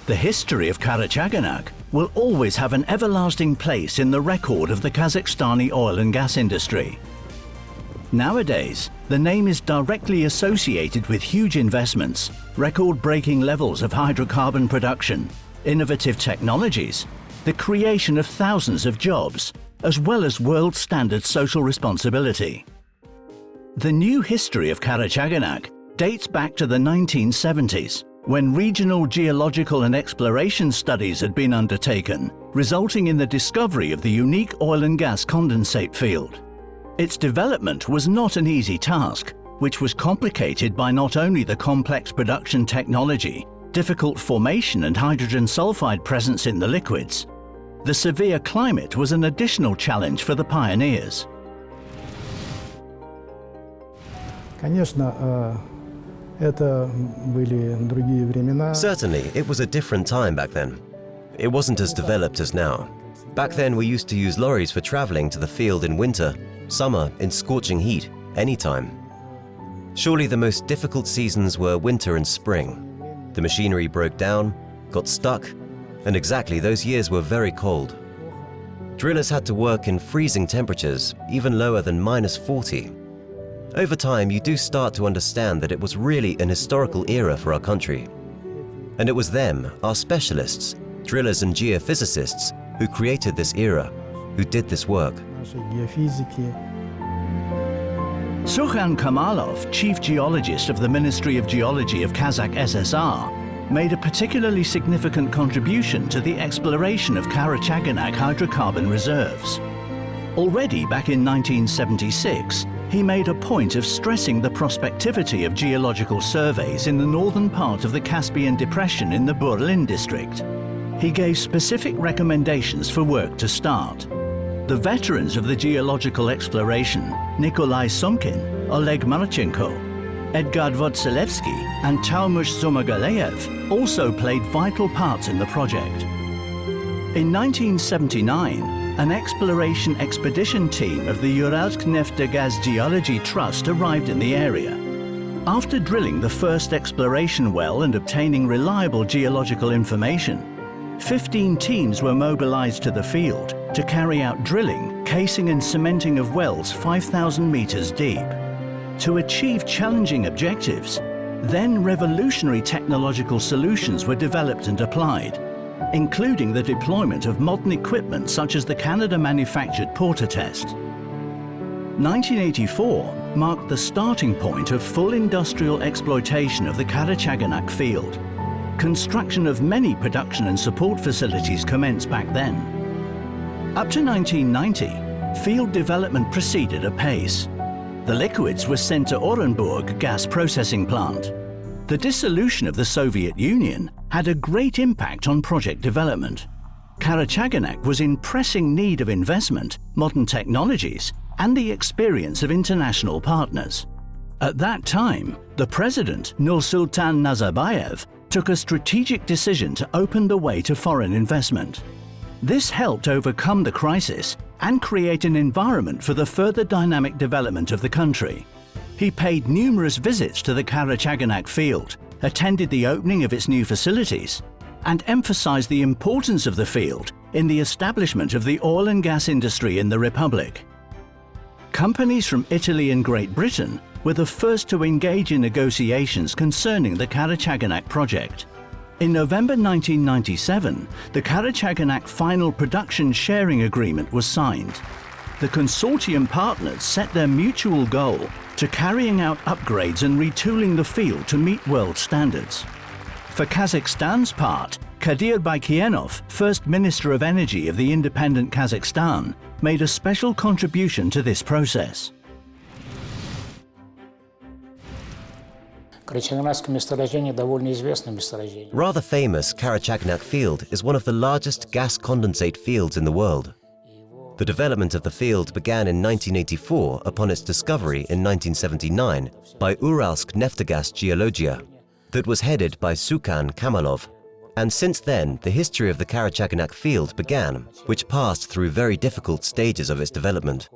The history of Karachaganak will always have an everlasting place in the record of the Kazakhstani oil and gas industry. Nowadays, the name is directly associated with huge investments, record-breaking levels of hydrocarbon production, innovative technologies, the creation of thousands of jobs, as well as world-standard social responsibility. The new history of Karachaganak dates back to the 1970s, when regional geological and exploration studies had been undertaken, resulting in the discovery of the unique oil and gas condensate field. Its development was not an easy task, which was complicated by not only the complex production technology, difficult formation and hydrogen sulfide presence in the liquids. The severe climate was an additional challenge for the pioneers. Certainly, it was a different time back then. It wasn't as developed as now. Back then, we used to use lorries for traveling to the field in winter, summer, in scorching heat, anytime. Surely the most difficult seasons were winter and spring. The machinery broke down, got stuck, and exactly those years were very cold. Drillers had to work in freezing temperatures, even lower than -40. Over time, you do start to understand that it was really an historical era for our country. And it was them, our specialists, drillers and geophysicists, who created this era, who did this work. Sukhan Kamalov, chief geologist of the Ministry of Geology of Kazakh SSR, made a particularly significant contribution to the exploration of Karachaganak hydrocarbon reserves. Already back in 1976, he made a point of stressing the prospectivity of geological surveys in the northern part of the Caspian Depression in the Burlin district. He gave specific recommendations for work to start. The veterans of the geological exploration, Nikolai Sumkin, Oleg Marchenko, Edgard Vodselevsky and Taumush Zumagaleyev also played vital parts in the project. In 1979, an exploration expedition team of the Uralsk Neftogaz Geology Trust arrived in the area. After drilling the first exploration well and obtaining reliable geological information, 15 teams were mobilized to the field to carry out drilling, casing and cementing of wells 5,000 meters deep. To achieve challenging objectives, then revolutionary technological solutions were developed and applied, including the deployment of modern equipment such as the Canada-manufactured Porter test. 1984 marked the starting point of full industrial exploitation of the Karachaganak field. Construction of many production and support facilities commenced back then. Up to 1990, field development proceeded apace. The liquids were sent to Orenburg gas processing plant. The dissolution of the Soviet Union had a great impact on project development. Karachaganak was in pressing need of investment, modern technologies, and the experience of international partners. At that time, the president, Nursultan Nazarbayev, took a strategic decision to open the way to foreign investment. This helped overcome the crisis and create an environment for the further dynamic development of the country. He paid numerous visits to the Karachaganak field, attended the opening of its new facilities, and emphasized the importance of the field in the establishment of the oil and gas industry in the Republic. Companies from Italy and Great Britain were the first to engage in negotiations concerning the Karachaganak project. In November 1997, the Karachaganak Final Production Sharing Agreement was signed. The consortium partners set their mutual goal to carrying out upgrades and retooling the field to meet world standards. For Kazakhstan's part, Kadir Baykienov, First Minister of Energy of the independent Kazakhstan, made a special contribution to this process. Rather famous Karachaganak field is one of the largest gas condensate fields in the world. The development of the field began in 1984 upon its discovery in 1979 by Uralsk Neftogaz Geologia, that was headed by Sukhan Kamalov. And since then, the history of the Karachaganak field began, which passed through very difficult stages of its development.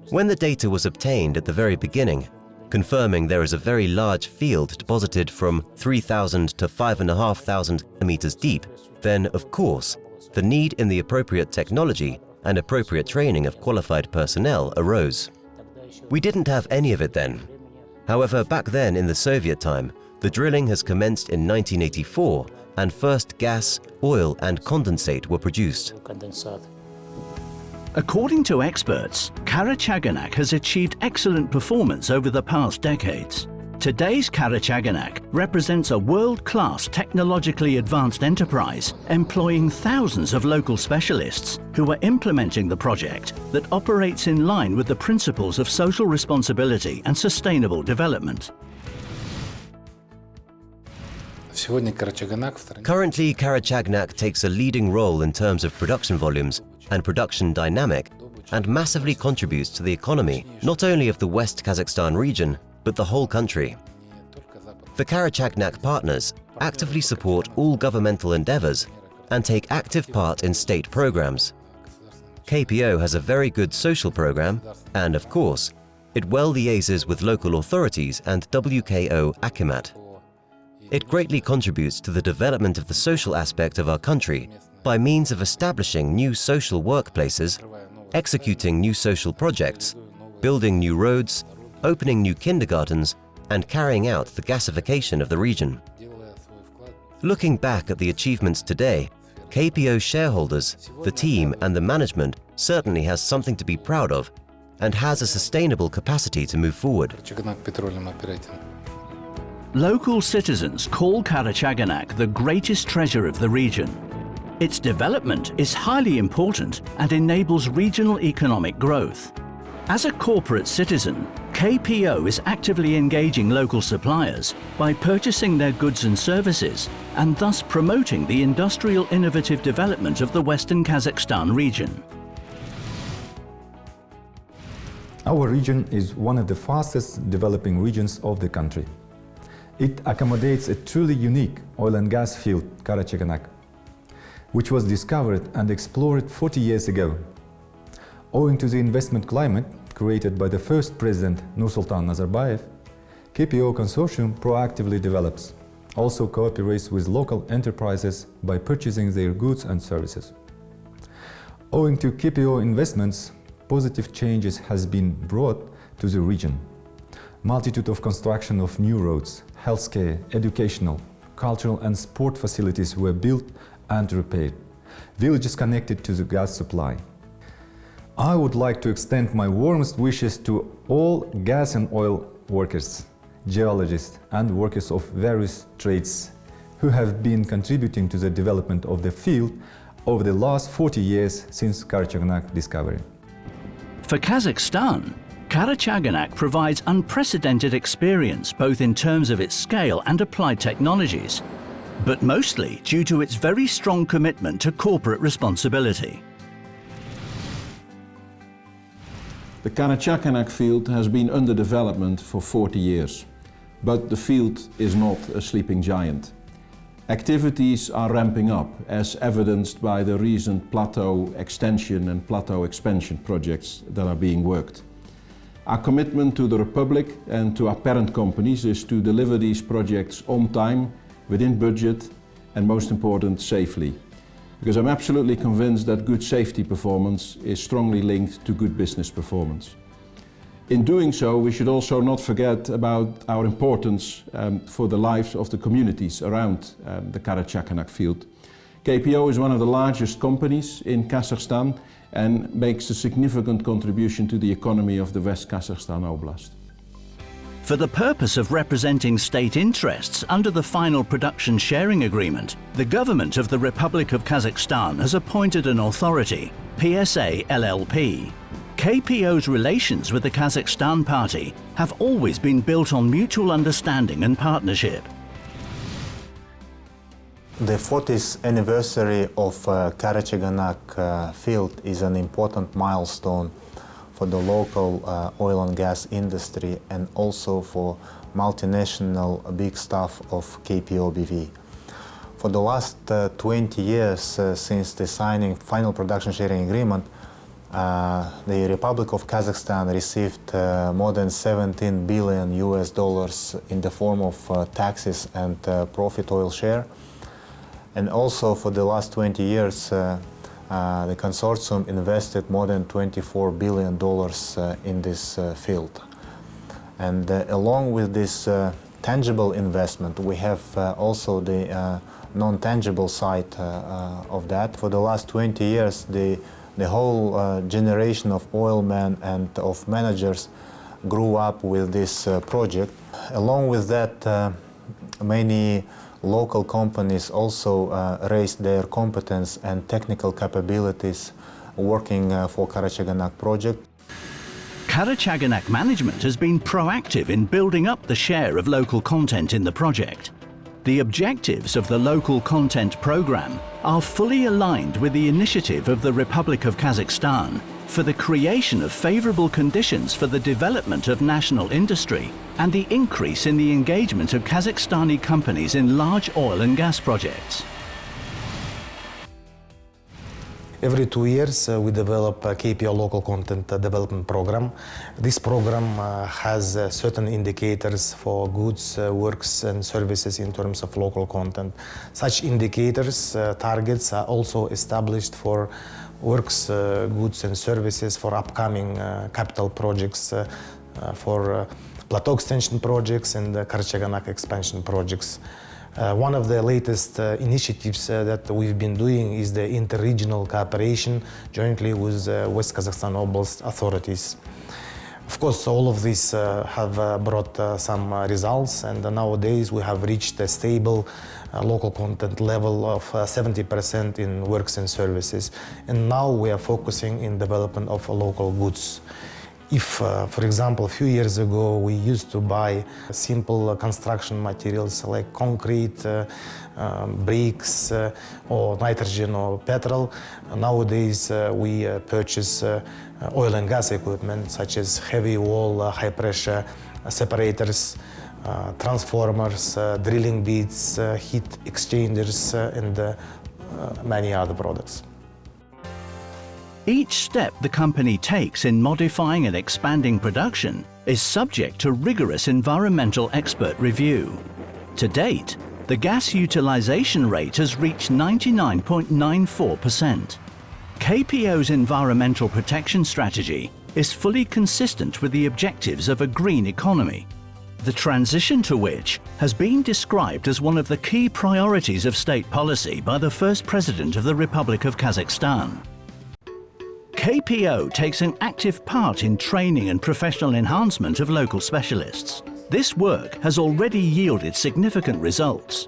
When the data was obtained at the very beginning, confirming there is a very large field deposited from 3,000 to 5,500 meters deep, then, of course, the need in the appropriate technology and appropriate training of qualified personnel arose. We didn't have any of it then. However, back then in the Soviet time, the drilling has commenced in 1984 and first gas, oil and condensate were produced. According to experts, Karachaganak has achieved excellent performance over the past decades. Today's Karachaganak represents a world-class technologically advanced enterprise employing thousands of local specialists who are implementing the project that operates in line with the principles of social responsibility and sustainable development. Currently, Karachaganak takes a leading role in terms of production volumes and production dynamic and massively contributes to the economy not only of the West Kazakhstan region, but the whole country. The Karachaganak partners actively support all governmental endeavors and take active part in state programs. KPO has a very good social program and, of course, it well liaises with local authorities and WKO Akimat. It greatly contributes to the development of the social aspect of our country by means of establishing new social workplaces, executing new social projects, building new roads, opening new kindergartens, and carrying out the gasification of the region. Looking back at the achievements today, KPO shareholders, the team and the management certainly has something to be proud of and has a sustainable capacity to move forward. Local citizens call Karachaganak the greatest treasure of the region. Its development is highly important and enables regional economic growth. As a corporate citizen, KPO is actively engaging local suppliers by purchasing their goods and services and thus promoting the industrial innovative development of the Western Kazakhstan region. Our region is one of the fastest developing regions of the country. It accommodates a truly unique oil and gas field, Karachaganak, which was discovered and explored 40 years ago. Owing to the investment climate created by the first president, Nursultan Nazarbayev, KPO consortium proactively develops, also cooperates with local enterprises by purchasing their goods and services. Owing to KPO investments, positive changes has been brought to the region. Multitude of construction of new roads, healthcare, educational, cultural and sport facilities were built and repaired. Villages connected to the gas supply. I would like to extend my warmest wishes to all gas and oil workers, geologists and workers of various trades who have been contributing to the development of the field over the last 40 years since Karachaganak discovery. For Kazakhstan, Karachaganak provides unprecedented experience both in terms of its scale and applied technologies, but mostly due to its very strong commitment to corporate responsibility. The Karachaganak field has been under development for 40 years, but the field is not a sleeping giant. Activities are ramping up, as evidenced by the recent plateau extension and plateau expansion projects that are being worked. Our commitment to the Republic and to our parent companies is to deliver these projects on time, within budget, and most important, safely. Because I'm absolutely convinced that good safety performance is strongly linked to good business performance. In doing so, we should also not forget about our importance for the lives of the communities around the Karachaganak field. KPO is one of the largest companies in Kazakhstan and makes a significant contribution to the economy of the West Kazakhstan Oblast. For the purpose of representing state interests under the final production sharing agreement, the government of the Republic of Kazakhstan has appointed an authority, PSA LLP. KPO's relations with the Kazakhstan party have always been built on mutual understanding and partnership. The 40th anniversary of Karachaganak field is an important milestone for the local oil and gas industry and also for multinational big staff of KPO BV. For the last 20 years since the signing final production sharing agreement, The Republic of Kazakhstan received more than $17 billion in the form of taxes and profit oil share. And also for the last 20 years, the consortium invested more than $24 billion in this field. And along with this tangible investment, we have also the non-tangible side of that. For the last 20 years, the whole generation of oilmen and of managers grew up with this project. Along with that, many local companies also raised their competence and technical capabilities working for Karachaganak project. Karachaganak management has been proactive in building up the share of local content in the project. The objectives of the local content program are fully aligned with the initiative of the Republic of Kazakhstan for the creation of favorable conditions for the development of national industry and the increase in the engagement of Kazakhstani companies in large oil and gas projects. Every 2 years, we develop a KPO local content development program. This program has certain indicators for goods, works, and services in terms of local content. Such indicators, targets are also established for works, goods, and services for upcoming capital projects, for plateau extension projects and Karachaganak expansion projects. One of the latest initiatives that we've been doing is the inter-regional cooperation jointly with West Kazakhstan Oblast authorities. Of course, all of these have brought some results, and nowadays we have reached a stable local content level of 70% in works and services. And now we are focusing in development of local goods. If, for example, a few years ago we used to buy simple construction materials like concrete, bricks, or nitrogen or petrol, nowadays we purchase oil and gas equipment such as heavy wall, high pressure separators, transformers, drilling bits, heat exchangers, and many other products. Each step the company takes in modifying and expanding production is subject to rigorous environmental expert review. To date, the gas utilization rate has reached 99.94%. KPO's environmental protection strategy is fully consistent with the objectives of a green economy, the transition to which has been described as one of the key priorities of state policy by the first President of the Republic of Kazakhstan. KPO takes an active part in training and professional enhancement of local specialists. This work has already yielded significant results.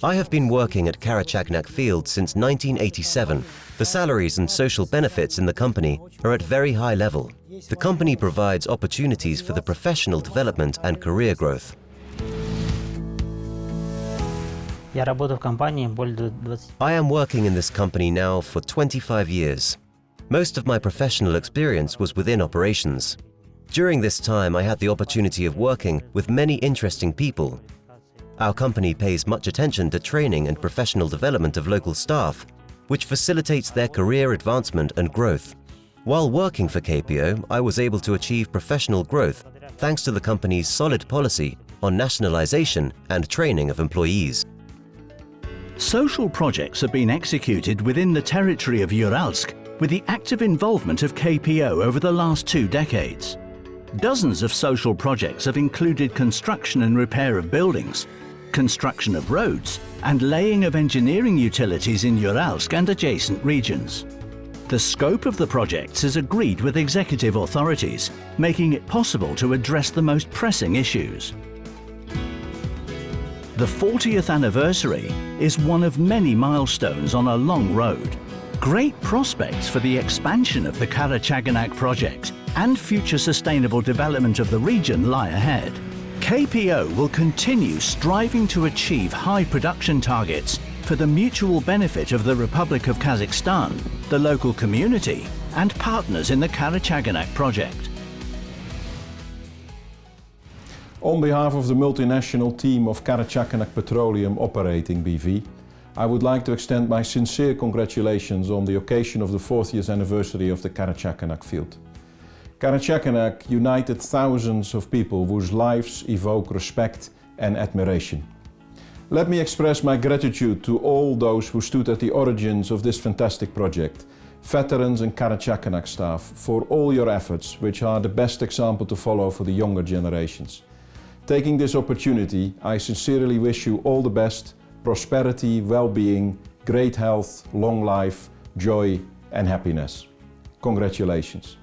I have been working at Karachaganak field since 1987. The salaries and social benefits in the company are at very high level. The company provides opportunities for the professional development and career growth. I am working in this company now for 25 years. Most of my professional experience was within operations. During this time, I had the opportunity of working with many interesting people. Our company pays much attention to training and professional development of local staff, which facilitates their career advancement and growth. While working for KPO, I was able to achieve professional growth thanks to the company's solid policy on nationalization and training of employees. Social projects have been executed within the territory of Uralsk with the active involvement of KPO over the last 2 decades. Dozens of social projects have included construction and repair of buildings, construction of roads, and laying of engineering utilities in Uralsk and adjacent regions. The scope of the projects is agreed with executive authorities, making it possible to address the most pressing issues. The 40th anniversary is one of many milestones on a long road. Great prospects for the expansion of the Karachaganak project and future sustainable development of the region lie ahead. KPO will continue striving to achieve high production targets for the mutual benefit of the Republic of Kazakhstan, the local community, and partners in the Karachaganak project. On behalf of the multinational team of Karachaganak Petroleum Operating BV, I would like to extend my sincere congratulations on the occasion of the 40th anniversary of the Karachaganak field. Karachaganak united thousands of people whose lives evoke respect and admiration. Let me express my gratitude to all those who stood at the origins of this fantastic project, veterans and Karachaganak staff, for all your efforts, which are the best example to follow for the younger generations. Taking this opportunity, I sincerely wish you all the best, prosperity, well-being, great health, long life, joy and happiness. Congratulations.